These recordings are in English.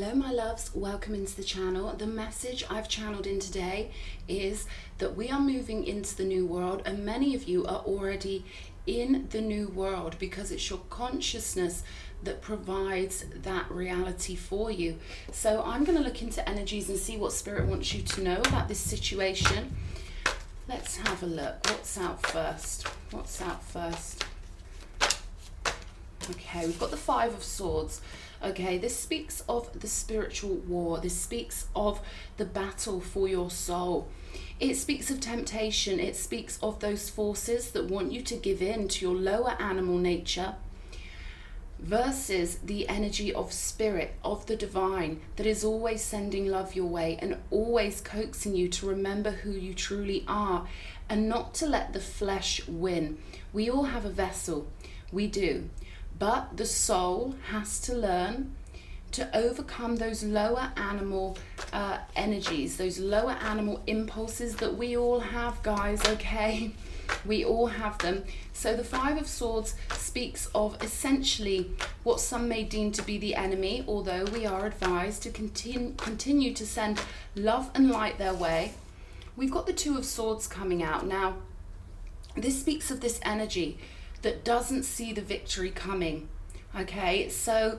Hello my loves, welcome into the channel. The message I've channeled in today is that we are moving into the new world, and many of you are already in the new world because it's your consciousness that provides that reality for you. So I'm going to look into energies and see what Spirit wants you to know about this situation. Let's have a look. What's out first? What's out first? Okay, we've got the Five of Swords. Okay, this speaks of the spiritual war. This speaks of the battle for your soul. It speaks of temptation. It speaks of those forces that want you to give in to your lower animal nature versus the energy of spirit, of the divine, that is always sending love your way and always coaxing you to remember who you truly are and not to let the flesh win. We all have a vessel. We do. But the soul has to learn to overcome those lower animal energies, those lower animal impulses that we all have, guys, okay? We all have them. So the Five of Swords speaks of essentially what some may deem to be the enemy, although we are advised to continue to send love and light their way. We've got the Two of Swords coming out. Now, this speaks of this energy that doesn't see the victory coming. Okay, so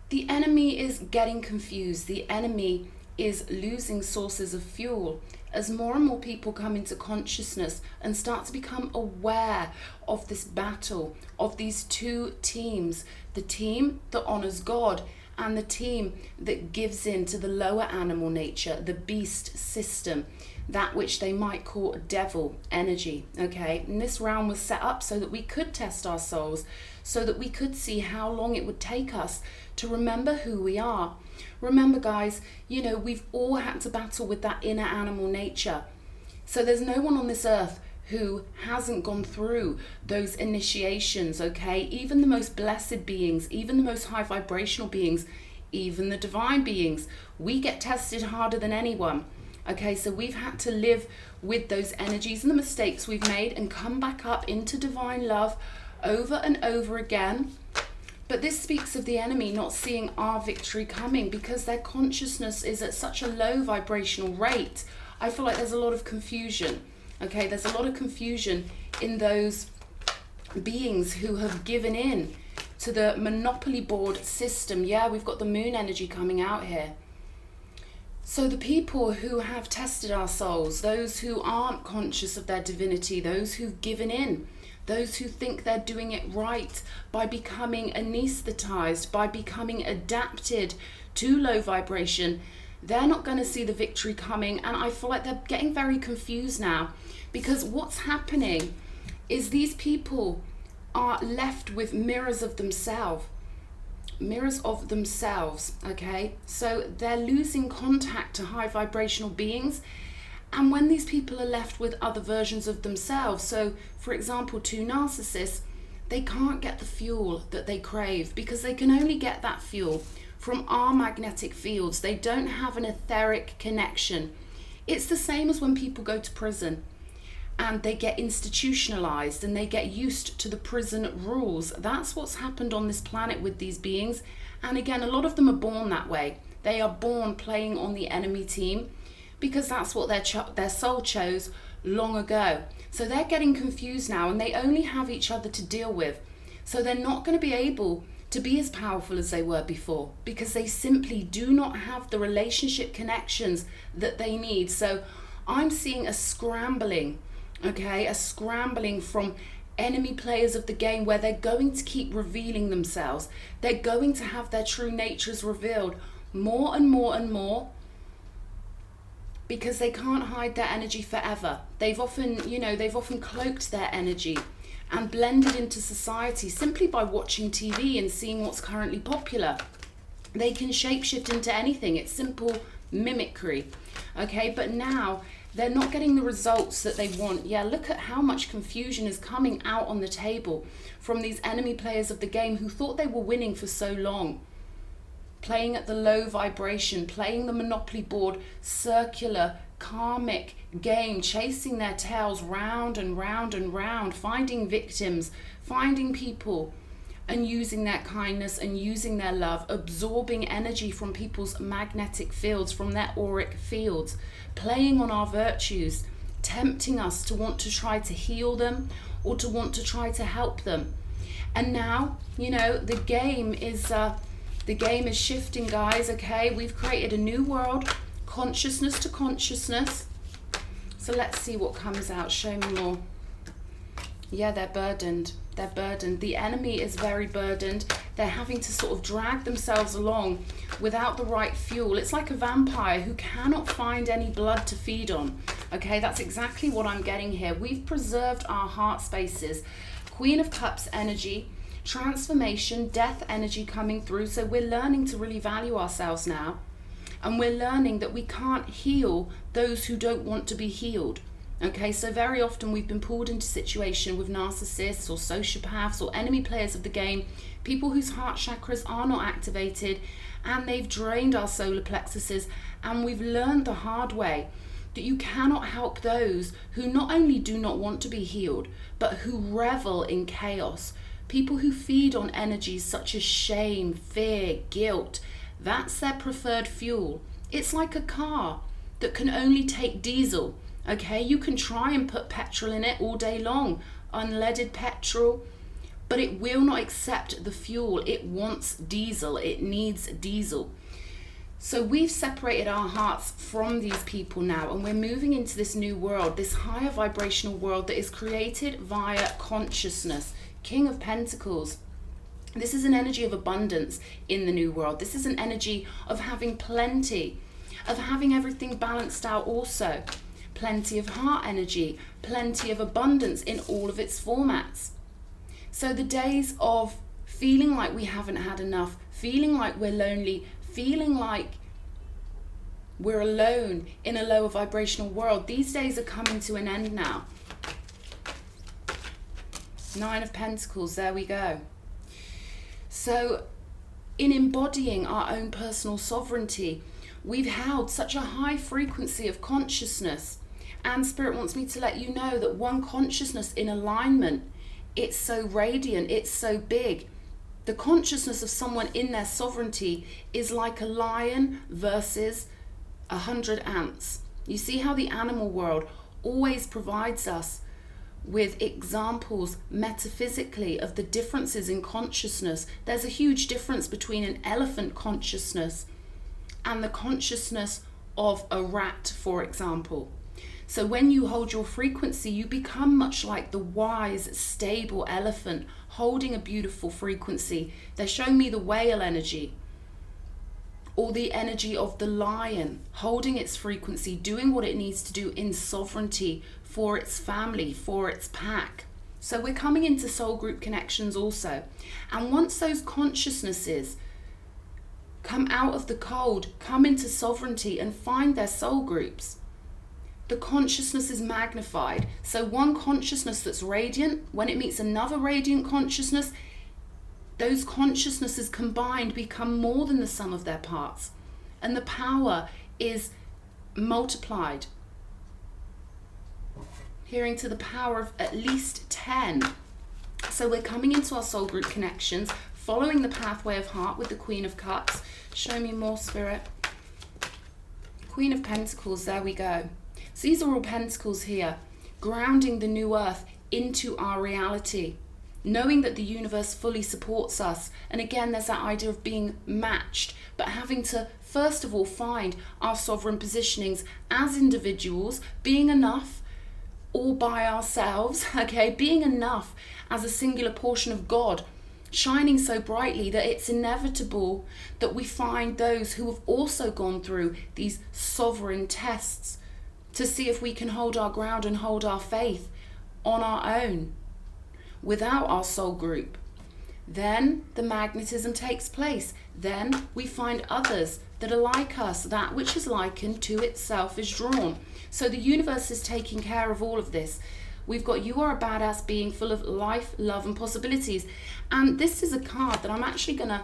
the enemy is getting confused. The enemy is losing sources of fuel as more and more people come into consciousness and start to become aware of this battle, of these two teams, the team that honors God and the team that gives in to the lower animal nature, the beast system, that which they might call devil energy. Okay, and this round was set up so that we could test our souls, so that we could see how long it would take us to remember who we are. Remember, guys, you know, we've all had to battle with that inner animal nature. So there's no one on this earth who hasn't gone through those initiations, okay? Even the most blessed beings, even the most high vibrational beings, even the divine beings, we get tested harder than anyone. Okay, so we've had to live with those energies and the mistakes we've made and come back up into divine love over and over again. But this speaks of the enemy not seeing our victory coming because their consciousness is at such a low vibrational rate. I feel like there's a lot of confusion. Okay, there's a lot of confusion in those beings who have given in to the monopoly board system. Yeah, we've got the moon energy coming out here. So the people who have tested our souls, those who aren't conscious of their divinity, those who've given in, those who think they're doing it right by becoming anesthetized, by becoming adapted to low vibration, they're not going to see the victory coming. And I feel like they're getting very confused now because what's happening is these people are left with mirrors of themselves. Okay, so they're losing contact to high vibrational beings, and when these people are left with other versions of themselves, so for example two narcissists, they can't get the fuel that they crave because they can only get that fuel from our magnetic fields. They don't have an etheric connection. It's the same as when people go to prison and they get institutionalized and they get used to the prison rules. That's what's happened on this planet with these beings. And again, a lot of them are born that way. They are born playing on the enemy team because that's what their soul chose long ago. So they're getting confused now and they only have each other to deal with. So they're not going to be able to be as powerful as they were before because they simply do not have the relationship connections that they need. So I'm seeing a scrambling. Okay, a scrambling from enemy players of the game where they're going to keep revealing themselves. They're going to have their true natures revealed more and more and more because they can't hide their energy forever. They've often cloaked their energy and blended into society simply by watching TV and seeing what's currently popular. They can shapeshift into anything. It's simple mimicry. Okay, but now they're not getting the results that they want. Yeah, look at how much confusion is coming out on the table from these enemy players of the game who thought they were winning for so long. Playing at the low vibration, playing the monopoly board, circular, karmic game, chasing their tails round and round and round, finding victims, finding people and using their kindness and using their love, absorbing energy from people's magnetic fields, from their auric fields, playing on our virtues, tempting us to want to try to heal them or to want to try to help them. And now, you know, the game is shifting, guys, okay? We've created a new world, consciousness to consciousness. So let's see what comes out. Show me more. Yeah, they're burdened. They're burdened. The enemy is very burdened. They're having to sort of drag themselves along without the right fuel. It's like a vampire who cannot find any blood to feed on. Okay, that's exactly what I'm getting here. We've preserved our heart spaces. Queen of Cups energy, transformation, death energy coming through. So we're learning to really value ourselves now. And we're learning that we can't heal those who don't want to be healed. Okay, so very often we've been pulled into situation with narcissists or sociopaths or enemy players of the game, people whose heart chakras are not activated, and they've drained our solar plexuses. And we've learned the hard way that you cannot help those who not only do not want to be healed, but who revel in chaos. People who feed on energies such as shame, fear, guilt. That's their preferred fuel. It's like a car that can only take diesel. Okay, you can try and put petrol in it all day long, unleaded petrol, but it will not accept the fuel. It wants diesel. It needs diesel. So we've separated our hearts from these people now, and we're moving into this new world, this higher vibrational world that is created via consciousness. King of Pentacles. This is an energy of abundance in the new world. This is an energy of having plenty, of having everything balanced out also. Plenty of heart energy, plenty of abundance in all of its formats. So the days of feeling like we haven't had enough, feeling like we're lonely, feeling like we're alone in a lower vibrational world, these days are coming to an end now. Nine of Pentacles, there we go. So in embodying our own personal sovereignty, we've held such a high frequency of consciousness. And Spirit wants me to let you know that one consciousness in alignment, it's so radiant, it's so big. The consciousness of someone in their sovereignty is like a lion versus 100 ants. You see how the animal world always provides us with examples metaphysically of the differences in consciousness. There's a huge difference between an elephant consciousness and the consciousness of a rat, for example. So when you hold your frequency, you become much like the wise, stable elephant holding a beautiful frequency. They're showing me the whale energy, or the energy of the lion holding its frequency, doing what it needs to do in sovereignty for its family, for its pack. So we're coming into soul group connections also. And once those consciousnesses come out of the cold, come into sovereignty and find their soul groups, the consciousness is magnified. So one consciousness that's radiant, when it meets another radiant consciousness, those consciousnesses combined become more than the sum of their parts. And the power is multiplied. Hearing to the power of at least 10. So we're coming into our soul group connections, following the pathway of heart with the Queen of Cups. Show me more, Spirit. Queen of Pentacles, there we go. So these are all pentacles here, grounding the new earth into our reality, knowing that the universe fully supports us. And again, there's that idea of being matched, but having to first of all find our sovereign positionings as individuals, being enough all by ourselves, okay, being enough as a singular portion of God, shining so brightly that it's inevitable that we find those who have also gone through these sovereign tests, to see if we can hold our ground and hold our faith on our own without our soul group. Then the magnetism takes place. Then we find others that are like us. That which is likened to itself is drawn. So the universe is taking care of all of this. We've got You Are a Badass Being, full of life, love and possibilities. And this is a card that I'm actually going to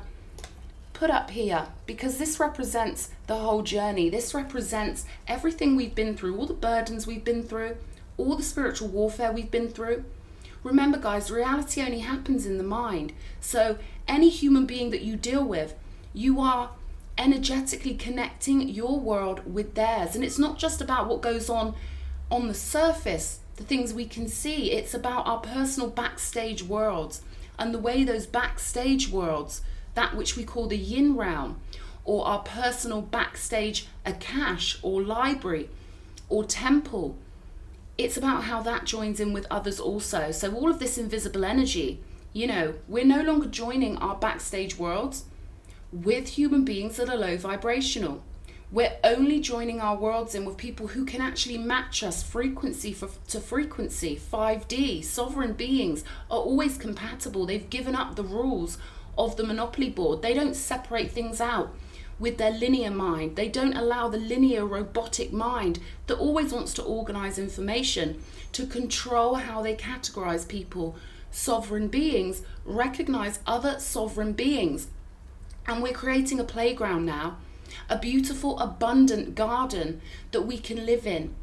put up here, because this represents the whole journey. This represents everything we've been through, all the burdens we've been through, all the spiritual warfare we've been through. Remember guys, reality only happens in the mind. So any human being that you deal with, you are energetically connecting your world with theirs. And it's not just about what goes on the surface, the things we can see. It's about our personal backstage worlds, and the way those backstage worlds, that which we call the yin realm, or our personal backstage akash or library or temple, it's about how that joins in with others also. So all of this invisible energy, you know, we're no longer joining our backstage worlds with human beings that are low vibrational. We're only joining our worlds in with people who can actually match us frequency to frequency. 5D, sovereign beings are always compatible. They've given up the rules of the Monopoly board. They don't separate things out with their linear mind. They don't allow the linear robotic mind that always wants to organize information to control how they categorize people. Sovereign beings recognize other sovereign beings. And we're creating a playground now, a beautiful, abundant garden that we can live in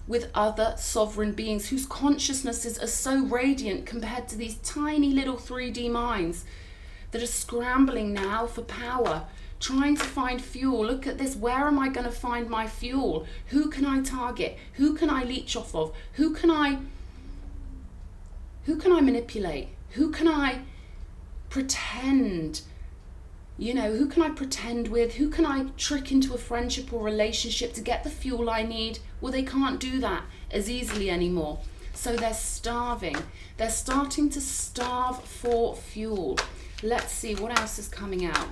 with other sovereign beings whose consciousnesses are so radiant compared to these tiny little 3D minds that are scrambling now for power, trying to find fuel. Look at this. Where am I going to find my fuel? Who can I target? Who can I leech off of? Who can I manipulate? Who can I pretend? You know, who can I pretend with? Who can I trick into a friendship or relationship to get the fuel I need? Well, they can't do that as easily anymore. So they're starving. They're starting to starve for fuel. Let's see what else is coming out.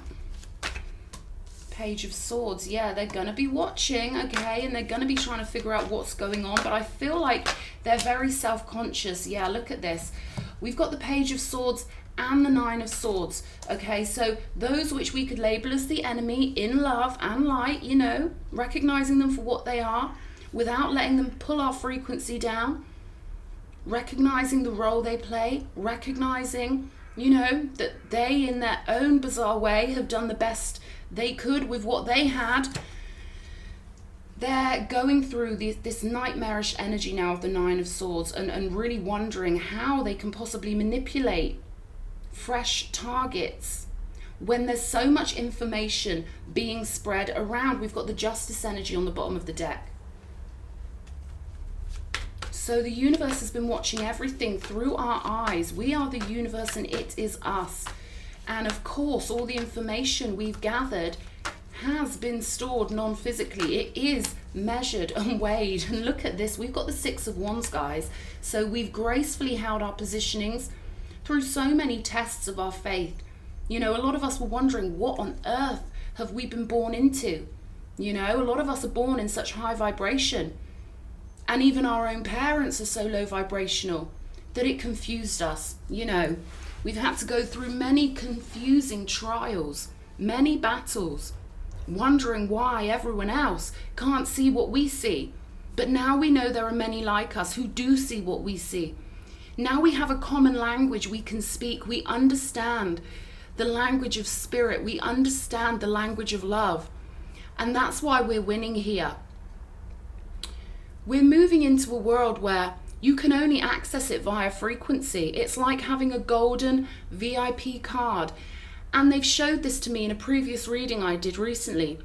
Page of Swords. Yeah, they're going to be watching, okay, and they're going to be trying to figure out what's going on, but I feel like they're very self-conscious. Yeah, look at this. We've got the Page of Swords and the Nine of Swords, okay, so those which we could label as the enemy in love and light, you know, recognizing them for what they are without letting them pull our frequency down, recognizing the role they play, recognizing, you know, that they in their own bizarre way have done the best they could with what they had. They're going through this nightmarish energy now of the Nine of Swords and really wondering how they can possibly manipulate fresh targets when there's so much information being spread around. We've got the Justice energy on the bottom of the deck. So the universe has been watching everything through our eyes. We are the universe and it is us. And of course, all the information we've gathered has been stored non-physically. It is measured and weighed. And look at this. We've got the Six of Wands, guys. So we've gracefully held our positionings through so many tests of our faith. You know, a lot of us were wondering, what on earth have we been born into? You know, a lot of us are born in such high vibration. And even our own parents are so low vibrational that it confused us. You know, we've had to go through many confusing trials, many battles, wondering why everyone else can't see what we see. But now we know there are many like us who do see what we see. Now we have a common language we can speak. We understand the language of spirit. We understand the language of love. And that's why we're winning here. We're moving into a world where you can only access it via frequency. It's like having a golden VIP card. And they've showed this to me in a previous reading I did recently.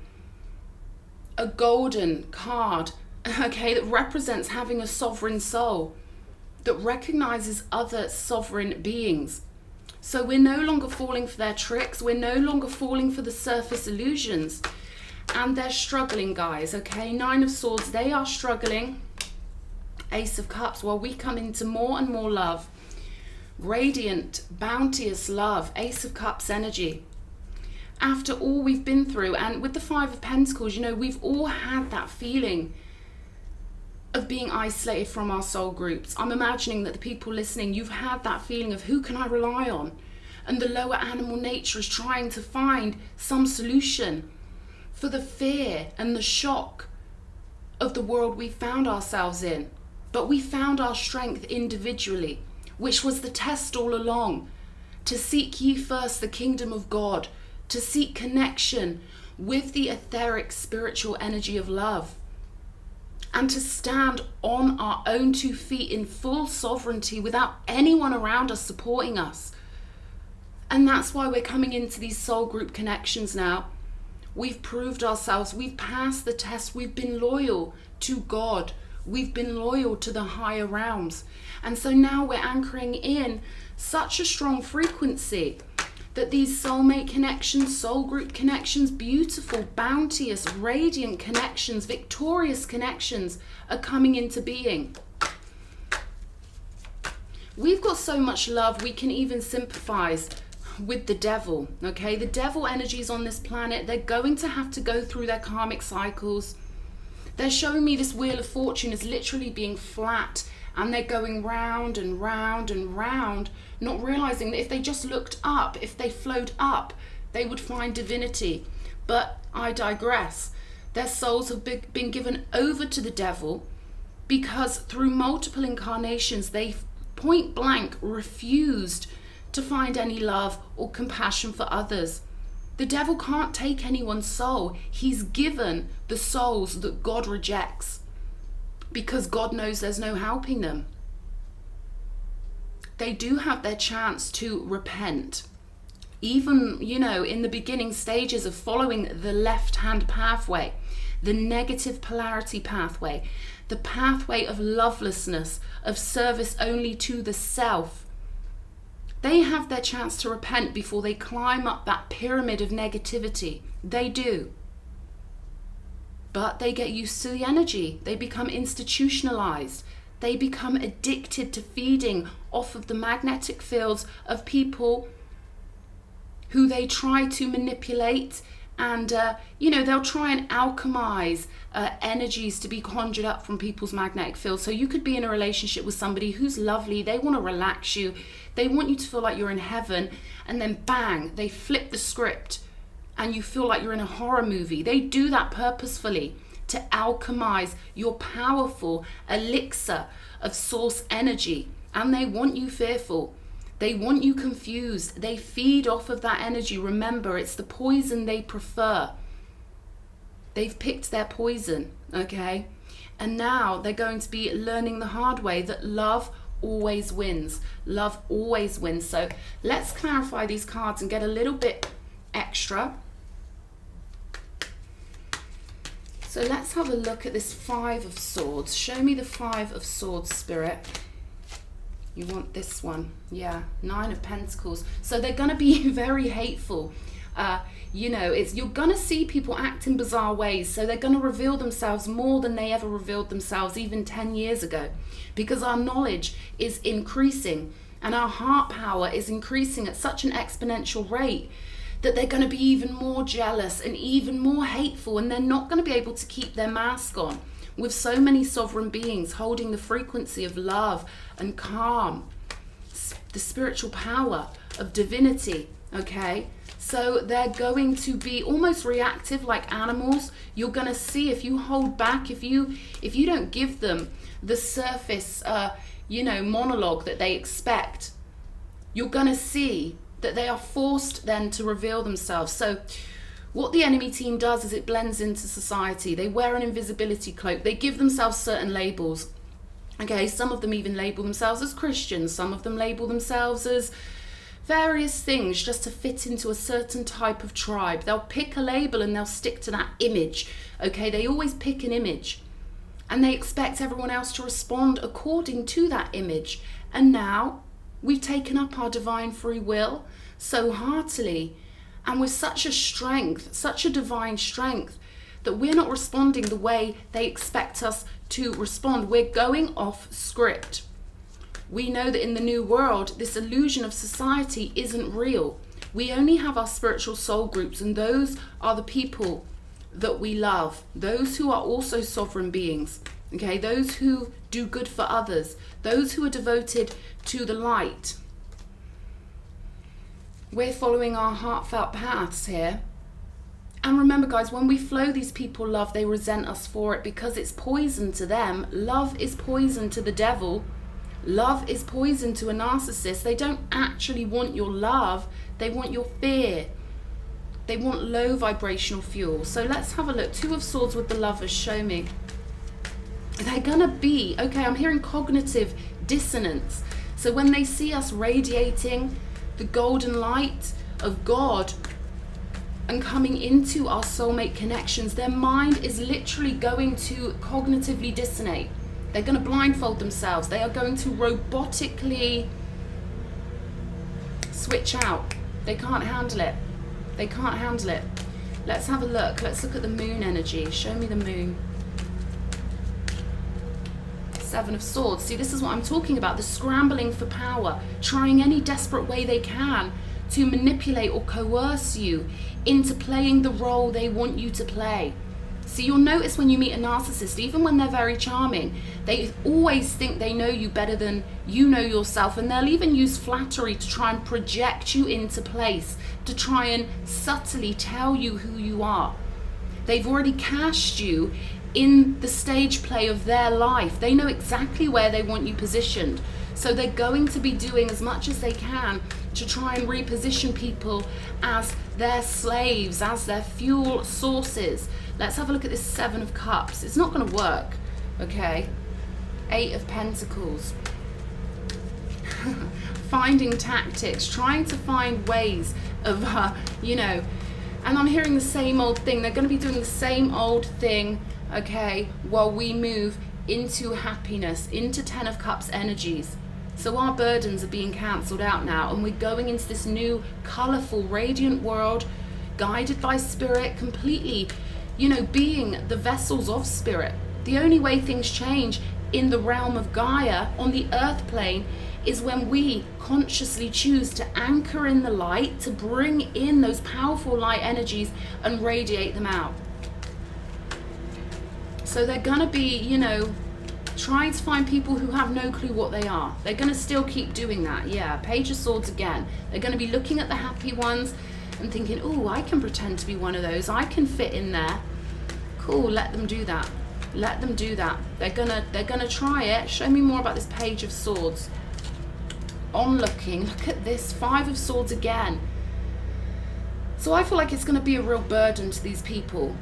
A golden card, okay, that represents having a sovereign soul, that recognizes other sovereign beings. So we're no longer falling for their tricks. We're no longer falling for the surface illusions. And they're struggling, guys, okay? Nine of Swords, they are struggling. Ace of Cups, while we come into more and more love. Radiant, bounteous love. Ace of Cups energy. After all we've been through, and with the Five of Pentacles, you know, we've all had that feeling of being isolated from our soul groups. I'm imagining that the people listening, you've had that feeling of who can I rely on? And the lower animal nature is trying to find some solution for the fear and the shock of the world we found ourselves in. But we found our strength individually, which was the test all along. To seek ye first the kingdom of God, to seek connection with the etheric spiritual energy of love. and to stand on our own 2 feet in full sovereignty without anyone around us supporting us. And that's why we're coming into these soul group connections now. We've proved ourselves. We've passed the test. We've been loyal to God. We've been loyal to the higher realms. And so now we're anchoring in such a strong frequency that these soulmate connections, soul group connections, beautiful, bounteous, radiant connections, victorious connections are coming into being. We've got so much love, we can even sympathize with the devil, okay? The devil energies on this planet, they're going to have to go through their karmic cycles. They're showing me this wheel of fortune is literally being flat, and they're going round and round and round, not realizing that if they just looked up, if they flowed up, they would find divinity. But I digress. Their souls have been given over to the devil because through multiple incarnations, they point blank refused to find any love or compassion for others. The devil can't take anyone's soul. He's given the souls that God rejects because God knows there's no helping them. They do have their chance to repent. Even, in the beginning stages of following the left-hand pathway, the negative polarity pathway, the pathway of lovelessness, of service only to the self. They have their chance to repent before they climb up that pyramid of negativity. They do. But they get used to the energy. They become institutionalized. They become addicted to feeding off of the magnetic fields of people who they try to manipulate, and they'll try and alchemize energies to be conjured up from people's magnetic fields. So you could be in a relationship with somebody who's lovely, they want to relax you, they want you to feel like you're in heaven, and then bang, they flip the script and you feel like you're in a horror movie. They do that purposefully to alchemize your powerful elixir of source energy, and they want you fearful. They want you confused. They feed off of that energy. Remember, it's the poison they prefer. They've picked their poison, okay? And now they're going to be learning the hard way that love always wins. Love always wins. So let's clarify these cards and get a little bit extra. So let's have a look at this 5 of Swords. Show me the 5 of Swords, Spirit. You want this one. Yeah, 9 of Pentacles. So they're going to be very hateful. You're going to see people act in bizarre ways. So they're going to reveal themselves more than they ever revealed themselves even 10 years ago. Because our knowledge is increasing and our heart power is increasing at such an exponential rate that they're going to be even more jealous and even more hateful, and they're not going to be able to keep their mask on with so many sovereign beings holding the frequency of love and calm, the spiritual power of divinity, okay? So they're going to be almost reactive like animals. You're going to see if you hold back, if you don't give them the surface, monologue that they expect, you're going to see that they are forced then to reveal themselves. So what the enemy team does is it blends into society. They wear an invisibility cloak. They give themselves certain labels. Okay, some of them even label themselves as Christians. Some of them label themselves as various things just to fit into a certain type of tribe. They'll pick a label and they'll stick to that image. Okay, they always pick an image. And they expect everyone else to respond according to that image. And now we've taken up our divine free will so heartily and with such a strength, such a divine strength, that we're not responding the way they expect us to respond. We're going off script. We know that in the new world, this illusion of society isn't real. We only have our spiritual soul groups, and those are the people that we love. Those who are also sovereign beings, okay? Those who do good for others. Those who are devoted to the light. We're following our heartfelt paths here. And remember, guys, when we flow these people love, they resent us for it because it's poison to them. Love is poison to the devil. Love is poison to a narcissist. They don't actually want your love. They want your fear. They want low vibrational fuel. So let's have a look. 2 of Swords with the Lovers. Show me. They're gonna be, okay, I'm hearing cognitive dissonance. So when they see us radiating the golden light of God and coming into our soulmate connections, their mind is literally going to cognitively dissonate. They're going to blindfold themselves. They are going to robotically switch out. They can't handle it. They can't handle it. Let's have a look. Let's look at the moon energy. Show me the moon. Seven of Swords. See, this is what I'm talking about. The scrambling for power. Trying any desperate way they can to manipulate or coerce you into playing the role they want you to play. So you'll notice when you meet a narcissist, even when they're very charming, they always think they know you better than you know yourself, and they'll even use flattery to try and project you into place, to try and subtly tell you who you are. They've already cast you in the stage play of their life. They know exactly where they want you positioned. So they're going to be doing as much as they can to try and reposition people as their slaves, as their fuel sources. Let's have a look at this Seven of Cups. It's not going to work, okay? Eight of Pentacles. Finding tactics, trying to find ways of, you know, and I'm hearing the same old thing. They're going to be doing the same old thing, okay, while we move into happiness, into Ten of Cups energies. So our burdens are being cancelled out now, and we're going into this new, colourful, radiant world, guided by spirit, completely, you know, being the vessels of spirit. The only way things change in the realm of Gaia, on the earth plane, is when we consciously choose to anchor in the light, to bring in those powerful light energies and radiate them out. So they're gonna be, you know, trying to find people who have no clue what they are. They're gonna still keep doing that. Yeah, Page of Swords again. They're gonna be looking at the happy ones and thinking, oh, I can pretend to be one of those. I can fit in there. Cool, let them do that. Let them do that. They're gonna try it. Show me more about this Page of Swords. Onlooking, look at this, Five of Swords again. So I feel like it's gonna be a real burden to these people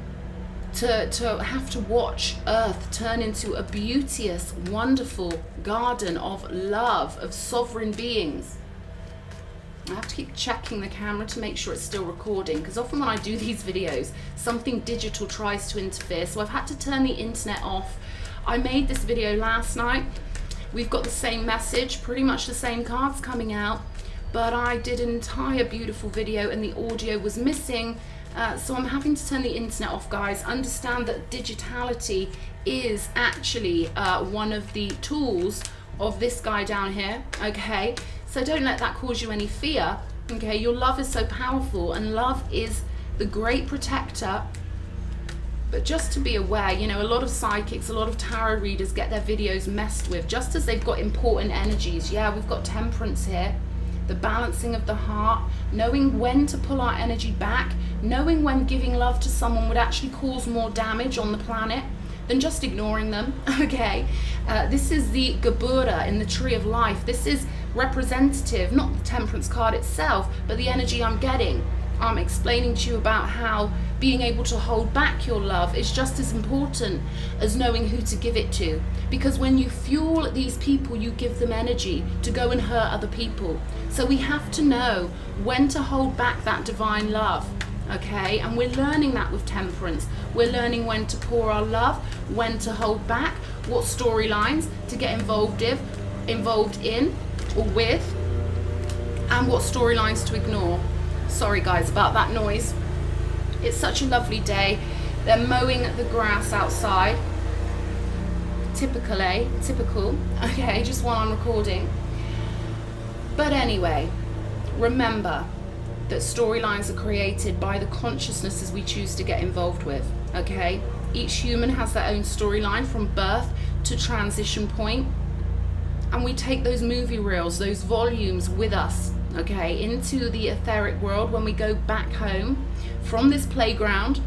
to have to watch Earth turn into a beauteous, wonderful garden of love, of sovereign beings. I have to keep checking the camera to make sure it's still recording, because often when I do these videos, something digital tries to interfere, so I've had to turn the internet off. I made this video last night. We've got the same message, pretty much the same cards coming out, but I did an entire beautiful video and the audio was missing. So I'm having to turn the internet off, guys. Understand that digitality is actually one of the tools of this guy down here, okay? So don't let that cause you any fear, okay? Your love is so powerful, and love is the great protector. But just to be aware, you know, a lot of psychics, a lot of tarot readers get their videos messed with, just as they've got important energies. Yeah, we've got Temperance here. The balancing of the heart, knowing when to pull our energy back, knowing when giving love to someone would actually cause more damage on the planet than just ignoring them, okay? This is the Gebura in the Tree of Life. This is representative, not the Temperance card itself, but the energy I'm getting. I'm explaining to you about how being able to hold back your love is just as important as knowing who to give it to. Because when you fuel these people, you give them energy to go and hurt other people. So we have to know when to hold back that divine love, okay? And we're learning that with Temperance. We're learning when to pour our love, when to hold back, what storylines to get involved in or with, and what storylines to ignore. Sorry guys about that noise. It's such a lovely day. They're mowing the grass outside. Typical, eh? Typical. Okay, just while I'm recording. But anyway, remember that storylines are created by the consciousnesses we choose to get involved with, okay? Each human has their own storyline from birth to transition point, and we take those movie reels, those volumes with us, okay, into the etheric world when we go back home from this playground.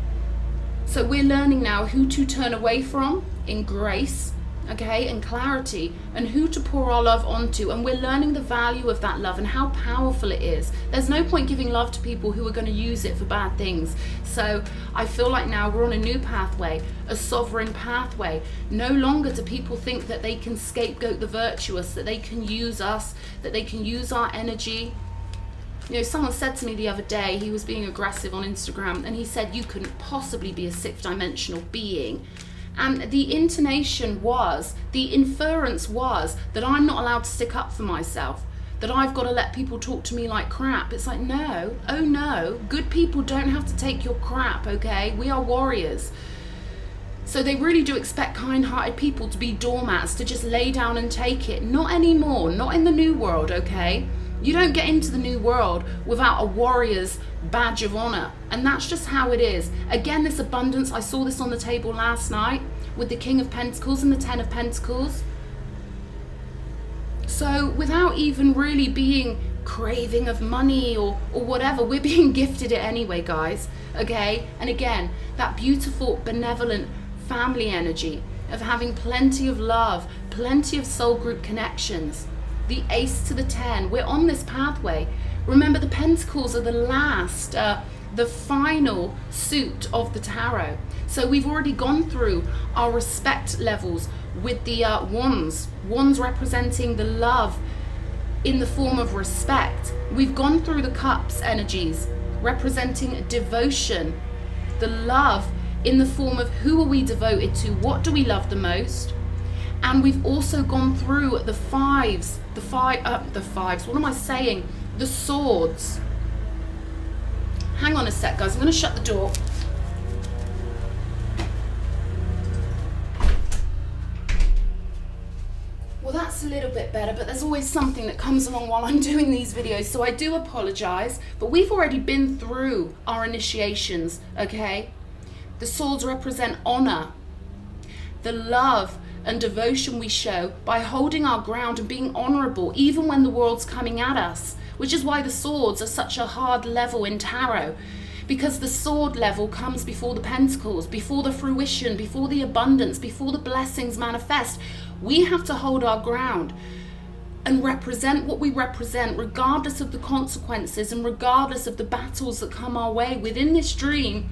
So we're learning now who to turn away from in grace, okay, and clarity, and who to pour our love onto. And we're learning the value of that love and how powerful it is. There's no point giving love to people who are going to use it for bad things. So I feel like now we're on a new pathway, a sovereign pathway. No longer do people think that they can scapegoat the virtuous, that they can use us, that they can use our energy. You know, someone said to me the other day, he was being aggressive on Instagram, and he said, you couldn't possibly be a sixth dimensional being. And the intonation was, the inference was that I'm not allowed to stick up for myself, that I've got to let people talk to me like crap. It's like, no, oh no, good people don't have to take your crap, okay? We are warriors. So they really do expect kind-hearted people to be doormats, to just lay down and take it. Not anymore, not in the new world, okay? You don't get into the new world without a warrior's badge of honor. And that's just how it is. Again, this abundance, I saw this on the table last night with the King of Pentacles and the Ten of Pentacles. So without even really being craving of money or whatever, we're being gifted it anyway, guys. Okay? And again, that beautiful, benevolent family energy of having plenty of love, plenty of soul group connections. The Ace to the 10, we're on this pathway. Remember, the Pentacles are the last, the final suit of the tarot. So we've already gone through our respect levels with the wands representing the love in the form of respect. We've gone through the cups energies representing devotion, the love in the form of who are we devoted to, what do we love the most. And we've also gone through the fives, what am I saying? The swords. Hang on a sec, guys, I'm going to shut the door. Well, that's a little bit better, but there's always something that comes along while I'm doing these videos, so I do apologize, but we've already been through our initiations, okay? The swords represent honor, the love and devotion we show by holding our ground and being honorable even when the world's coming at us, which is why the swords are such a hard level in tarot, because the sword level comes before the pentacles, before the fruition, before the abundance, before the blessings manifest. We have to hold our ground and represent what we represent, regardless of the consequences and regardless of the battles that come our way within this dream,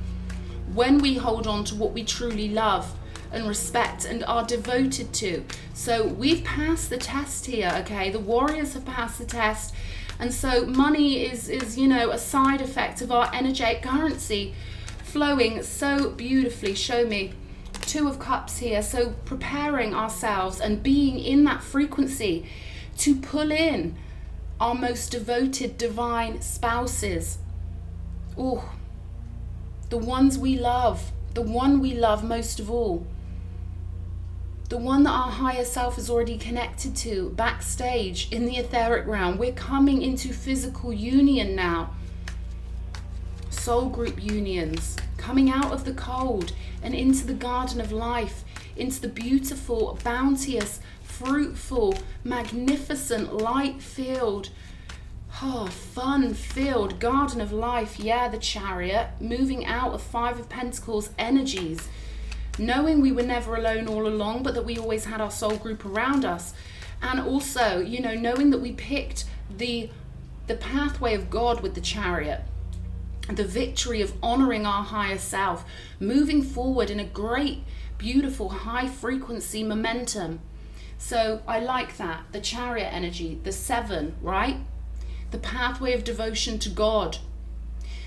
when we hold on to what we truly love and respect and are devoted to. So we've passed the test here, okay? The warriors have passed the test. And so money is you know, a side effect of our energetic currency flowing so beautifully. Show me. Two of Cups here. So preparing ourselves and being in that frequency to pull in our most devoted divine spouses. Oh, the ones we love, the one we love most of all. The one that our higher self is already connected to backstage in the etheric realm. We're coming into physical union now. Soul group unions. Coming out of the cold and into the garden of life. Into the beautiful, bounteous, fruitful, magnificent, light-filled, fun-filled garden of life. Yeah, the Chariot. Moving out of Five of Pentacles energies. Knowing we were never alone all along, but that we always had our soul group around us. And also, you know, knowing that we picked the pathway of God with the Chariot, the victory of honoring our higher self, moving forward in a great, beautiful, high frequency momentum. So I like that, the Chariot energy, the 7, right? The pathway of devotion to God.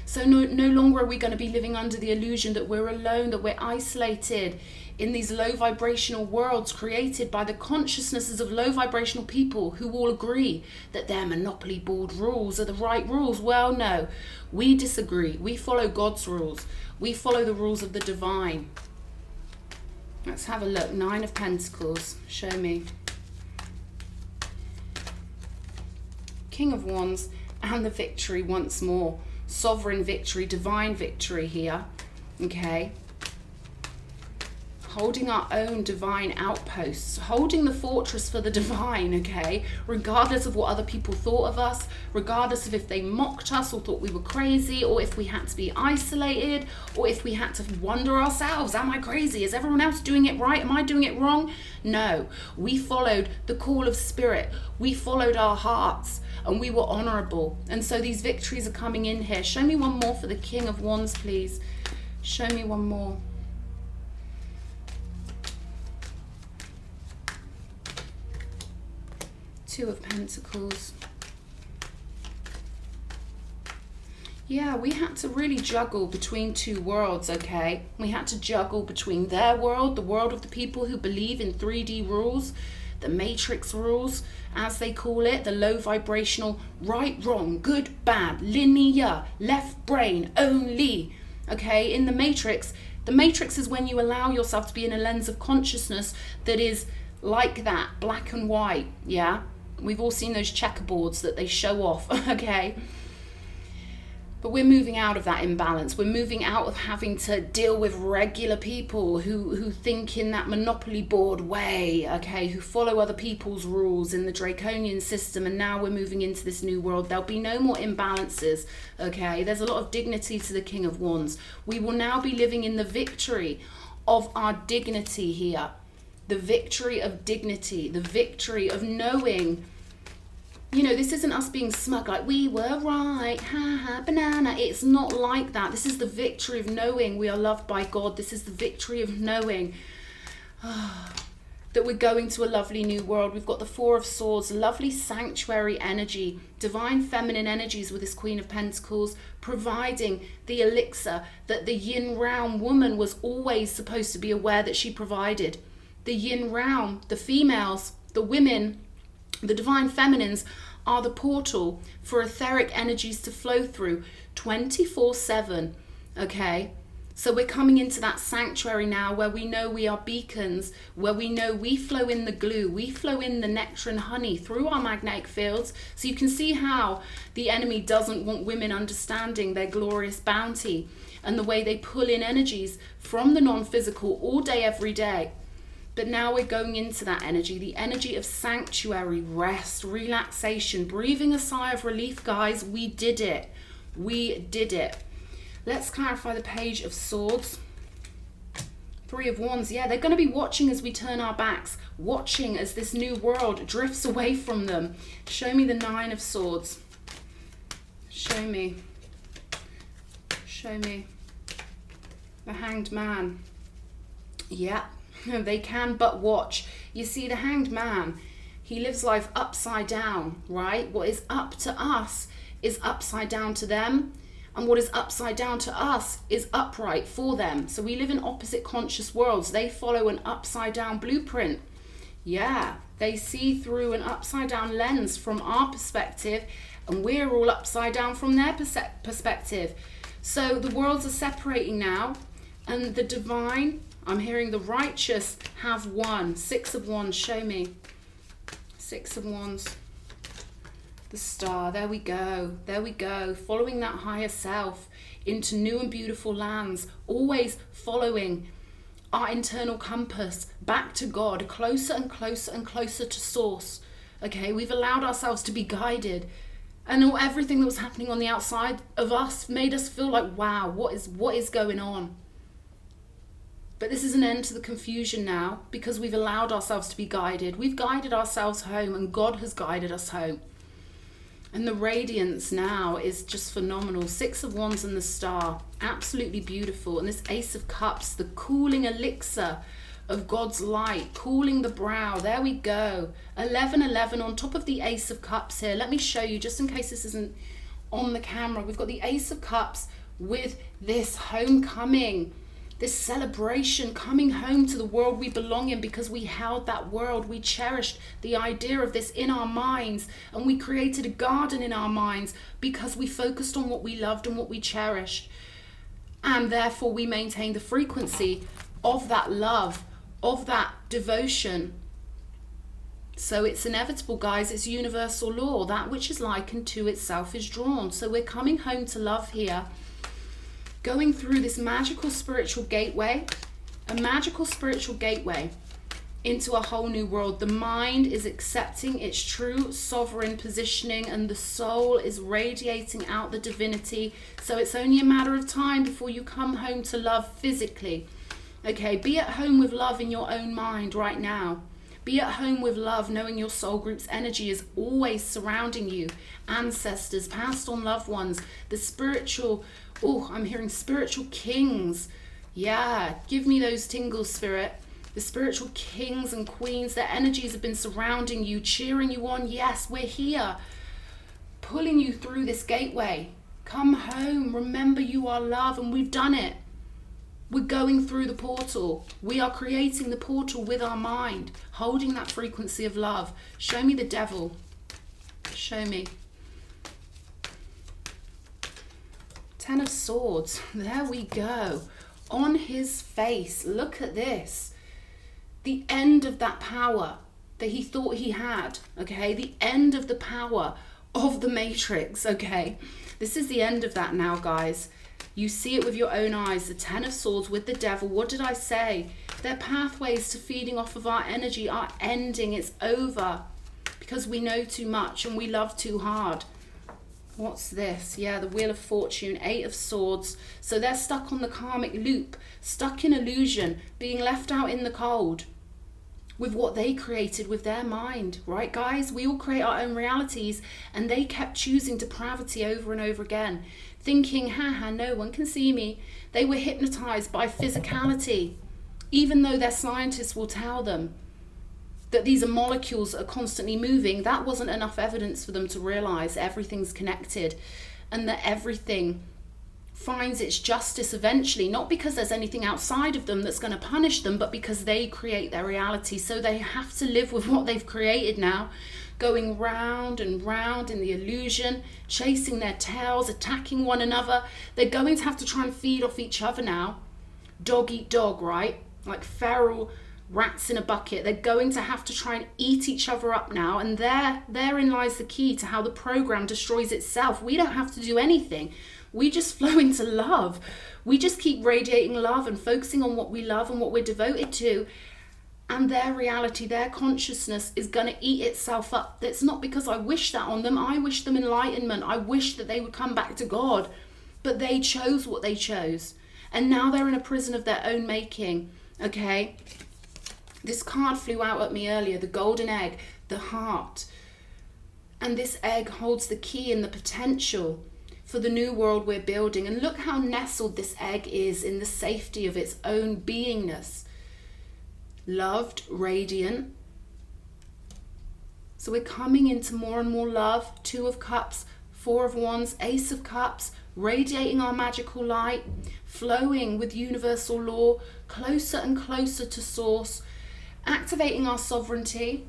So no longer are we going to be living under the illusion that we're alone, that we're isolated in these low vibrational worlds created by the consciousnesses of low vibrational people who all agree that their monopoly board rules are the right rules. Well, no, we disagree. We follow God's rules. We follow the rules of the divine. Let's have a look. 9 of Pentacles. Show me. King of Wands and the victory once more. Sovereign victory, divine victory here. Okay. holding our own divine outposts, holding the fortress for the divine, okay? Regardless of what other people thought of us, regardless of if they mocked us or thought we were crazy, or if we had to be isolated, or if we had to wonder ourselves, am I crazy? Is everyone else doing it right? Am I doing it wrong? No, we followed the call of spirit. We followed our hearts, and we were honorable. And so these victories are coming in here. Show me one more for the King of Wands, please. Show me one more. Two of Pentacles. Yeah, we had to really juggle between two worlds, okay? We had to juggle between their world, the world of the people who believe in 3D rules, the matrix rules, as they call it, the low vibrational, right, wrong, good, bad, linear, left brain only, okay? In the matrix is when you allow yourself to be in a lens of consciousness that is like that, black and white, yeah? We've all seen those checkerboards that they show off, okay? But we're moving out of that imbalance. We're moving out of having to deal with regular people who think in that monopoly board way, okay, who follow other people's rules in the draconian system. And now we're moving into this new world. There'll be no more imbalances, okay? There's a lot of dignity to the King of Wands. We will now be living in the victory of our dignity here. The victory of dignity, the victory of knowing, you know, this isn't us being smug like we were right, ha ha, banana. It's not like that. This is the victory of knowing we are loved by God. This is the victory of knowing that we're going to a lovely new world. We've got the Four of Swords, lovely sanctuary energy, divine feminine energies with this Queen of Pentacles, providing the elixir that the yin realm woman was always supposed to be aware that she provided. The yin realm, the females, the women, the divine feminines are the portal for etheric energies to flow through 24/7, okay? So we're coming into that sanctuary now where we know we are beacons, where we know we flow in the glue, we flow in the nectar and honey through our magnetic fields. So you can see how the enemy doesn't want women understanding their glorious bounty and the way they pull in energies from the non-physical all day, every day. But now we're going into that energy, the energy of sanctuary, rest, relaxation, breathing a sigh of relief, guys. We did it. We did it. Let's clarify the Page of Swords. Three of Wands. Yeah, they're going to be watching as we turn our backs, watching as this new world drifts away from them. Show me the Nine of Swords. Show me. Show me. The Hanged Man. Yeah. They can but watch. You see, the Hanged Man, he lives life upside down, right? What is up to us is upside down to them, and what is upside down to us is upright for them. So we live in opposite conscious worlds. They follow an upside down blueprint. Yeah, they see through an upside down lens from our perspective, and we're all upside down from their perspective. So the worlds are separating now, and the divine, I'm hearing the righteous have won. Six of Wands, show me. Six of Wands. The Star, there we go. There we go. Following that higher self into new and beautiful lands. Always following our internal compass back to God. Closer and closer and closer to source. Okay, we've allowed ourselves to be guided. And everything that was happening on the outside of us made us feel like, wow, what is going on? But this is an end to the confusion now, because we've allowed ourselves to be guided. We've guided ourselves home, and God has guided us home. And the radiance now is just phenomenal. Six of Wands and the Star, absolutely beautiful. And this Ace of Cups, the cooling elixir of God's light, cooling the brow. There we go. 11/11 on top of the Ace of Cups here. Let me show you, just in case this isn't on the camera. We've got the Ace of Cups with this homecoming, this celebration, coming home to the world we belong in, because we held that world. We cherished the idea of this in our minds, and we created a garden in our minds because we focused on what we loved and what we cherished. And therefore we maintained the frequency of that love, of that devotion. So it's inevitable, guys. It's universal law. That which is likened to itself is drawn. So we're coming home to love here, going through this magical spiritual gateway, A magical spiritual gateway into a whole new world. The mind is accepting its true sovereign positioning, and the soul is radiating out the divinity. So it's only a matter of time before you come home to love physically. Okay, be at home with love in your own mind right now. Be at home with love, knowing your soul group's energy is always surrounding you. Ancestors, passed on loved ones, the spiritual, I'm hearing spiritual kings. Yeah, give me those tingles, Spirit. The spiritual kings and queens, their energies have been surrounding you, cheering you on. Yes, we're here, pulling you through this gateway. Come home. Remember, you are love, and we've done it. We're going through the portal. We are creating the portal with our mind, holding that frequency of love. Show me the devil. Show me. Ten of Swords. There we go. On his face. Look at this. The end of that power that he thought he had. Okay. The end of the power of the Matrix. Okay. This is the end of that now, guys. You see it with your own eyes. The Ten of Swords with the devil. What did I say? Their pathways to feeding off of our energy are ending. It's over. Because we know too much and we love too hard. What's this? Yeah, the Wheel of Fortune, Eight of Swords. So they're stuck on the karmic loop, stuck in illusion, being left out in the cold with what they created with their mind. Right, guys? We all create our own realities, and they kept choosing depravity over and over again, thinking, haha, no one can see me. They were hypnotized by physicality, even though their scientists will tell them that these are molecules that are constantly moving. That wasn't enough evidence for them to realize everything's connected, and that everything finds its justice eventually, not because there's anything outside of them that's going to punish them, but because they create their reality. So they have to live with what they've created now, going round and round in the illusion, chasing their tails, attacking one another. They're going to have to try and feed off each other now. Dog eat dog, right? Like feral rats in a bucket. They're going to have to try and eat each other up now, and therein lies the key to how the program destroys itself. We don't have to do anything. We just flow into love. We just keep radiating love and focusing on what we love and what we're devoted to, and their reality, their consciousness is going to eat itself up. It's not because I wish that on them. I wish them enlightenment. I wish that they would come back to God, but they chose what they chose, and now they're in a prison of their own making. Okay, this card flew out at me earlier, the golden egg, the heart, and this egg holds the key and the potential for the new world we're building. And look how nestled this egg is in the safety of its own beingness. Loved, radiant. So we're coming into more and more love. Two of Cups, Four of Wands, Ace of Cups, radiating our magical light, flowing with universal law, closer and closer to source, activating our sovereignty.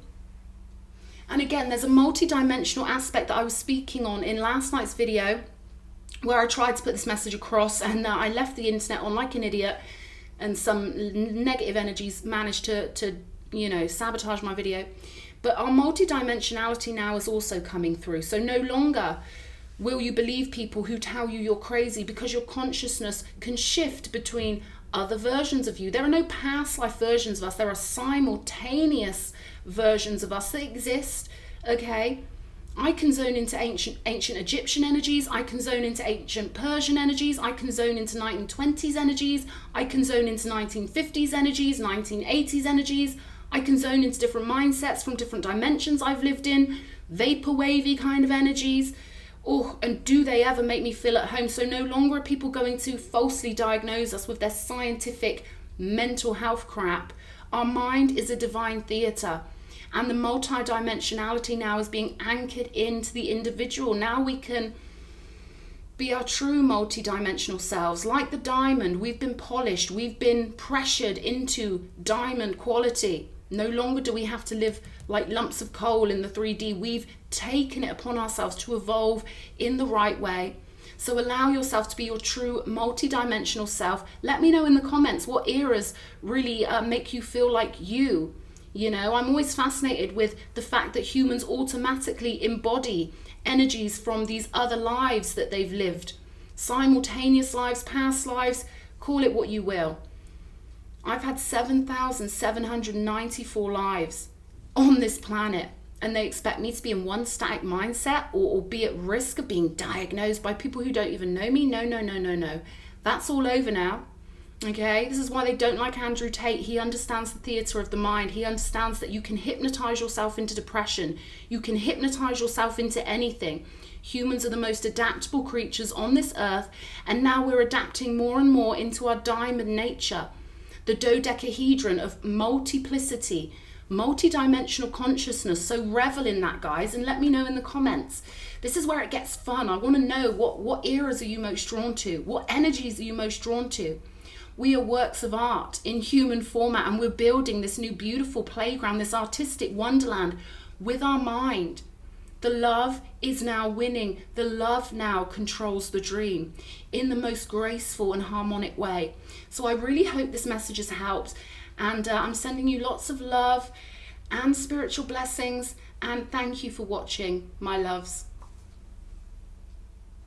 And again, there's a multi-dimensional aspect that I was speaking on in last night's video, where I tried to put this message across, and I left the internet on like an idiot, and some negative energies managed to sabotage my video. But our multi-dimensionality now is also coming through. So no longer will you believe people who tell you you're crazy, because your consciousness can shift between other versions of you. There are no past life versions of us. There are simultaneous versions of us that exist. Okay, I can zone into ancient Egyptian energies. I can zone into ancient Persian energies. I can zone into 1920s energies. I can zone into 1950s energies, 1980s energies. I can zone into different mindsets from different dimensions I've lived in, vaporwavy kind of energies. Oh, and do they ever make me feel at home? So no longer are people going to falsely diagnose us with their scientific mental health crap. Our mind is a divine theatre. And the multi-dimensionality now is being anchored into the individual. Now we can be our true multi-dimensional selves. Like the diamond, we've been polished. We've been pressured into diamond quality. No longer do we have to live like lumps of coal in the 3D. We've taken it upon ourselves to evolve in the right way. So allow yourself to be your true multi-dimensional self. Let me know in the comments what eras really make you feel like you. You know, I'm always fascinated with the fact that humans automatically embody energies from these other lives that they've lived. Simultaneous lives, past lives, call it what you will. I've had 7,794 lives on this planet, and they expect me to be in one static mindset or be at risk of being diagnosed by people who don't even know me? No, no, no, no, no. That's all over now. Okay, this is why they don't like Andrew Tate. He understands the theatre of the mind. He understands that you can hypnotize yourself into depression. You can hypnotize yourself into anything. Humans are the most adaptable creatures on this earth, and now we're adapting more and more into our diamond nature, the dodecahedron of multiplicity, multi-dimensional consciousness. So revel in that, guys, and let me know in the comments. This is where it gets fun. I want to know what eras are you most drawn to? What energies are you most drawn to? We are works of art in human format, and we're building this new beautiful playground, this artistic wonderland with our mind. The love is now winning. The love now controls the dream in the most graceful and harmonic way. So I really hope this message has helped, and I'm sending you lots of love and spiritual blessings, and thank you for watching, my loves.